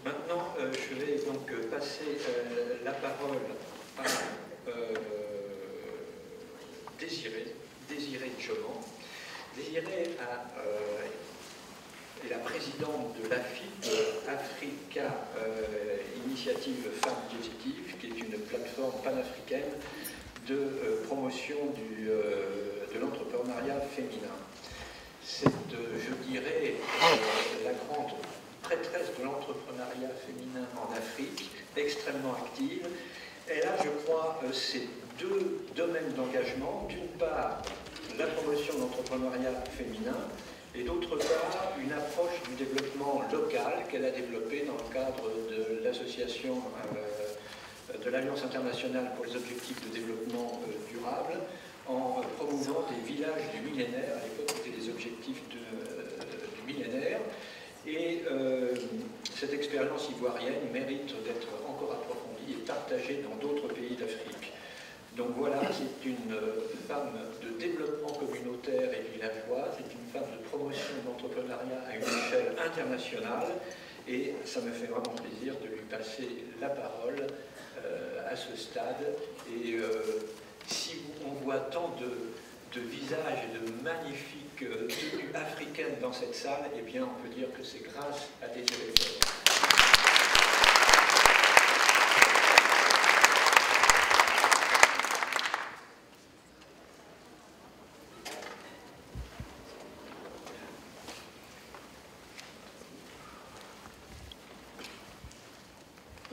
Maintenant, je vais donc passer la parole à Désirée Tchoman. Désirée est la présidente de l'AFIP, Africa Initiative Femmes Positives, qui est une plateforme panafricaine de promotion de l'entrepreneuriat féminin. C'est, je dirais, la grande prêtresse de l'entrepreneuriat féminin en Afrique, extrêmement active. Elle a, je crois, ces deux domaines d'engagement. D'une part, la promotion de l'entrepreneuriat féminin, et d'autre part, une approche du développement local qu'elle a développée dans le cadre de l'association de l'Alliance internationale pour les objectifs de développement durable, en promouvant des villages du millénaire. À l'époque, c'était des objectifs du millénaire. Et cette expérience ivoirienne mérite d'être encore approfondie et partagée dans d'autres pays d'Afrique. Donc voilà, c'est une femme de développement communautaire et villageois, c'est une femme de promotion de l'entrepreneuriat à une échelle internationale, et ça me fait vraiment plaisir de lui passer la parole à ce stade. Et si on voit tant de visages et de magnifiques tenues africaines dans cette salle, eh bien on peut dire que c'est grâce à des électeurs.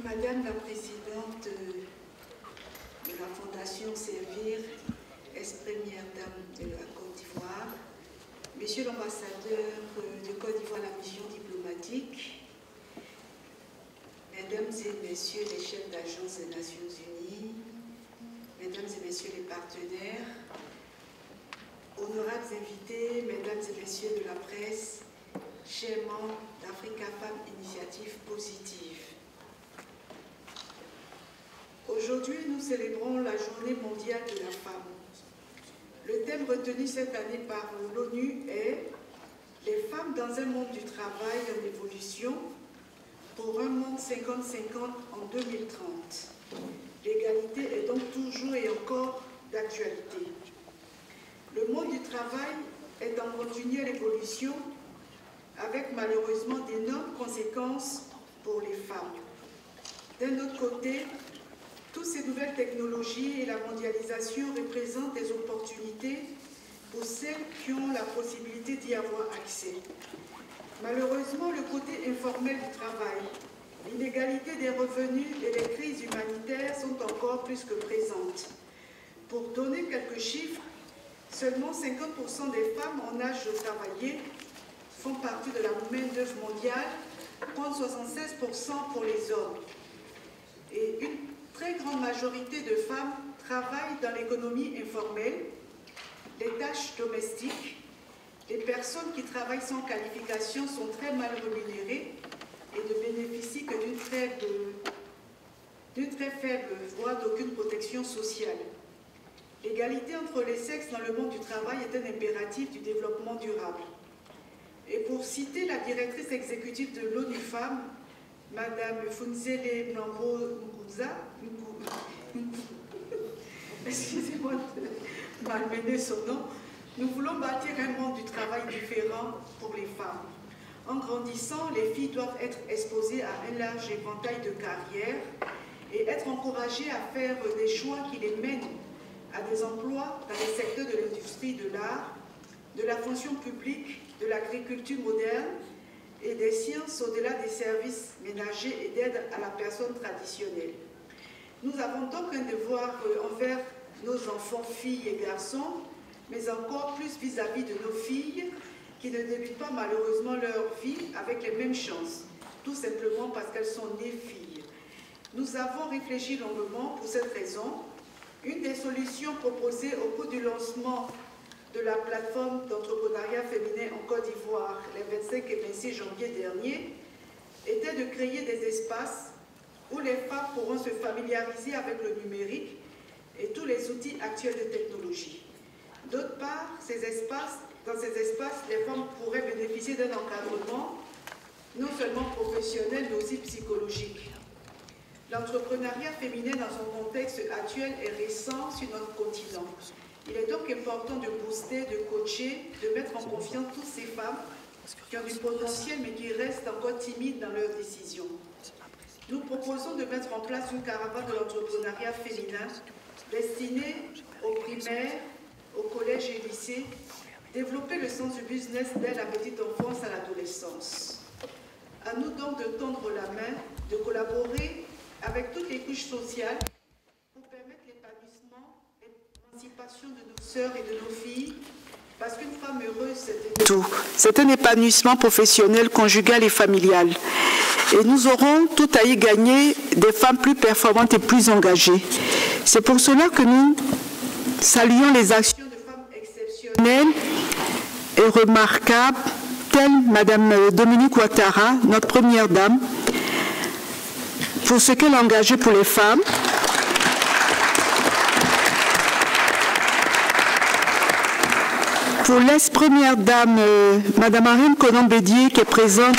Madame la Présidente de la Fondation Servir, ex-première dame de la Côte d'Ivoire, Monsieur l'ambassadeur de Côte d'Ivoire à la mission diplomatique, Mesdames et Messieurs les chefs d'agence des Nations Unies, Mesdames et Messieurs les partenaires, honorables invités, Mesdames et Messieurs de la presse, chers membres d'Africa Femmes Initiative Positive. Aujourd'hui, nous célébrons la Journée mondiale de la femme. Le thème retenu cette année par l'ONU est « Les femmes dans un monde du travail en évolution pour un monde 50-50 en 2030 ». L'égalité est donc toujours et encore d'actualité. Le monde du travail est en continuelle évolution avec malheureusement d'énormes conséquences pour les femmes. D'un autre côté, toutes ces nouvelles technologies et la mondialisation représentent des opportunités pour celles qui ont la possibilité d'y avoir accès. Malheureusement, le côté informel du travail, l'inégalité des revenus et les crises humanitaires sont encore plus que présentes. Pour donner quelques chiffres, seulement 50% des femmes en âge de travailler font partie de la main-d'œuvre mondiale, contre 76% pour les hommes. Et une très grande majorité de femmes travaillent dans l'économie informelle, les tâches domestiques. Les personnes qui travaillent sans qualification sont très mal rémunérées et ne bénéficient que d'une très faible, voire d'aucune protection sociale. L'égalité entre les sexes dans le monde du travail est un impératif du développement durable. Et pour citer la directrice exécutive de l'ONU Femmes, Madame Funzele Mlambo Nguza, excusez-moi de malmener son nom, nous voulons bâtir un monde du travail différent pour les femmes. En grandissant, les filles doivent être exposées à un large éventail de carrières et être encouragées à faire des choix qui les mènent à des emplois dans les secteurs de l'industrie de l'art, de la fonction publique, de l'agriculture moderne et des sciences au-delà des services ménagers et d'aide à la personne traditionnelle. Nous avons donc un devoir envers nos enfants, filles et garçons, mais encore plus vis-à-vis de nos filles qui ne débutent pas malheureusement leur vie avec les mêmes chances, tout simplement parce qu'elles sont nées filles. Nous avons réfléchi longuement pour cette raison. Une des solutions proposées au cours du lancement de la plateforme d'entrepreneuriat féminin en Côte d'Ivoire les 25 et 26 janvier dernier était de créer des espaces où les femmes pourront se familiariser avec le numérique et tous les outils actuels de technologie. D'autre part, dans ces espaces, les femmes pourraient bénéficier d'un encadrement non seulement professionnelle, mais aussi psychologique. L'entrepreneuriat féminin dans son contexte actuel est récent sur notre continent. Il est donc important de booster, de coacher, de mettre en confiance toutes ces femmes qui ont du potentiel mais qui restent encore timides dans leurs décisions. Nous proposons de mettre en place une caravane de l'entrepreneuriat féminin destinée aux primaires, aux collèges et lycées, développer le sens du business dès la petite enfance à l'adolescence. À nous donc de tendre la main, de collaborer avec toutes les couches sociales pour permettre l'épanouissement et l'émancipation de nos sœurs et de nos filles, parce qu'une femme heureuse, c'est tout. C'est un épanouissement professionnel, conjugal et familial. Et nous aurons tout à y gagner des femmes plus performantes et plus engagées. C'est pour cela que nous saluons les actions de femmes exceptionnelles et remarquables, telles Mme Dominique Ouattara, notre première dame, pour ce qu'elle a engagé pour les femmes. Pour l'ex-première dame, Mme Marine Conan-Bédier, qui est présente,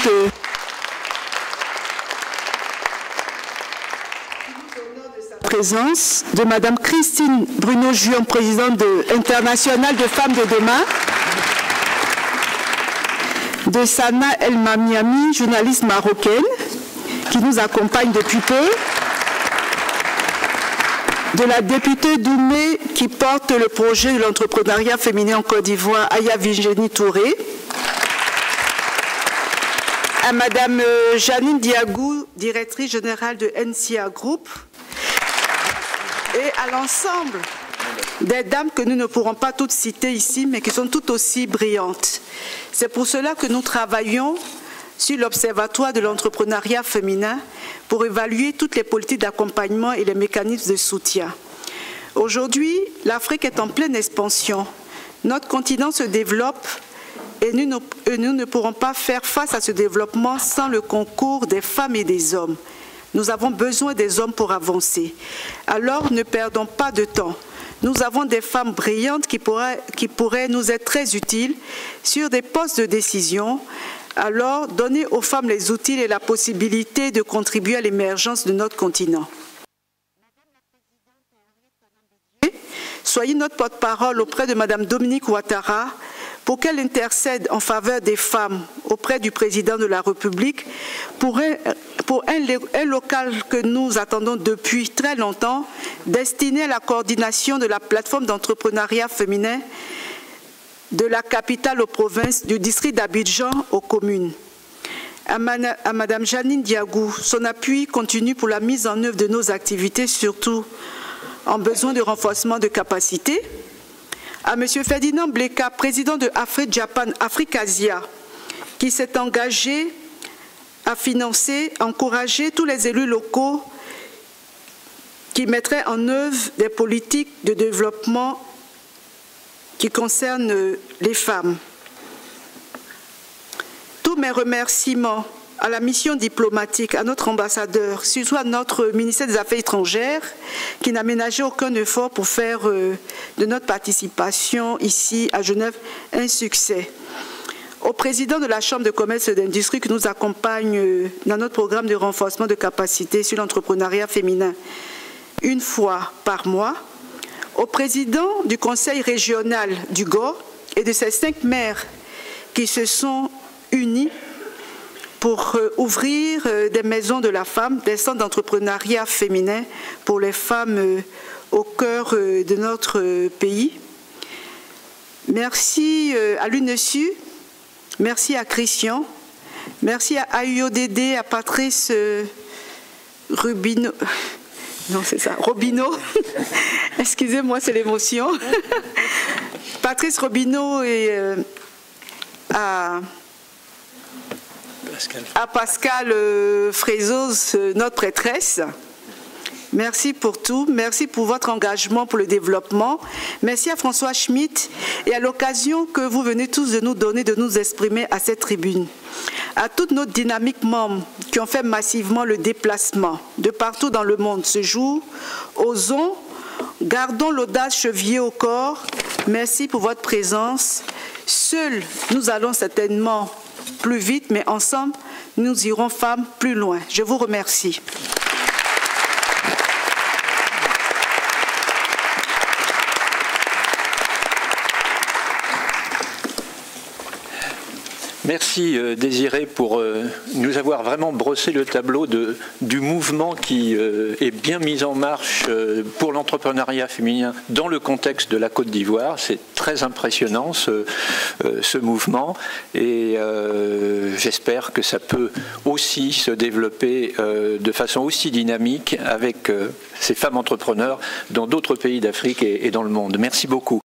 de Mme Christine Bruno-Juon, présidente internationale de Femmes de Demain, de Sana El Mamiami, journaliste marocaine, qui nous accompagne depuis peu, de la députée Doumé qui porte le projet de l'entrepreneuriat féminin en Côte d'Ivoire, Aya Virginie Touré, à Mme Janine Diagou, directrice générale de NCA Group, et à l'ensemble des dames que nous ne pourrons pas toutes citer ici, mais qui sont toutes aussi brillantes. C'est pour cela que nous travaillons sur l'Observatoire de l'entrepreneuriat féminin pour évaluer toutes les politiques d'accompagnement et les mécanismes de soutien. Aujourd'hui, l'Afrique est en pleine expansion. Notre continent se développe et nous ne pourrons pas faire face à ce développement sans le concours des femmes et des hommes. Nous avons besoin des hommes pour avancer. Alors, ne perdons pas de temps. Nous avons des femmes brillantes qui pourraient nous être très utiles sur des postes de décision. Alors, donnez aux femmes les outils et la possibilité de contribuer à l'émergence de notre continent. Soyez notre porte-parole auprès de Mme Dominique Ouattara pour qu'elle intercède en faveur des femmes auprès du président de la République pour un local que nous attendons depuis très longtemps, destiné à la coordination de la plateforme d'entrepreneuriat féminin de la capitale aux provinces, du district d'Abidjan aux communes. À Mme Janine Diagou, son appui continu pour la mise en œuvre de nos activités, surtout en besoin de renforcement de capacités. À M. Ferdinand Bleka, président de Afri-Japan Africasia, qui s'est engagé à financer, encourager tous les élus locaux qui mettraient en œuvre des politiques de développement qui concernent les femmes. Tous mes remerciements à la mission diplomatique, à notre ambassadeur, surtout à notre ministère des Affaires étrangères, qui n'a ménagé aucun effort pour faire de notre participation ici à Genève un succès. Au président de la Chambre de commerce et d'industrie qui nous accompagne dans notre programme de renforcement de capacité sur l'entrepreneuriat féminin une fois par mois, au président du conseil régional du Gord et de ses 5 maires qui se sont unis pour ouvrir des maisons de la femme, des centres d'entrepreneuriat féminin pour les femmes au cœur de notre pays. Merci à l'UNESU, merci à Christian, merci à AUODD, à Patrice Rubino. Non, c'est ça, Robineau. Excusez-moi, c'est l'émotion. Patrice Robineau et à Pascal Frézos, notre prêtresse. Merci pour tout. Merci pour votre engagement pour le développement. Merci à François Schmitt et à l'occasion que vous venez tous de nous donner de nous exprimer à cette tribune. À toutes nos dynamiques membres qui ont fait massivement le déplacement de partout dans le monde ce jour, osons, gardons l'audace chevillée au corps. Merci pour votre présence. Seuls, nous allons certainement plus vite, mais ensemble, nous irons femmes plus loin. Je vous remercie. Merci Désiré pour nous avoir vraiment brossé le tableau du mouvement qui est bien mis en marche pour l'entrepreneuriat féminin dans le contexte de la Côte d'Ivoire. C'est très impressionnant ce mouvement et j'espère que ça peut aussi se développer de façon aussi dynamique avec ces femmes entrepreneurs dans d'autres pays d'Afrique et dans le monde. Merci beaucoup.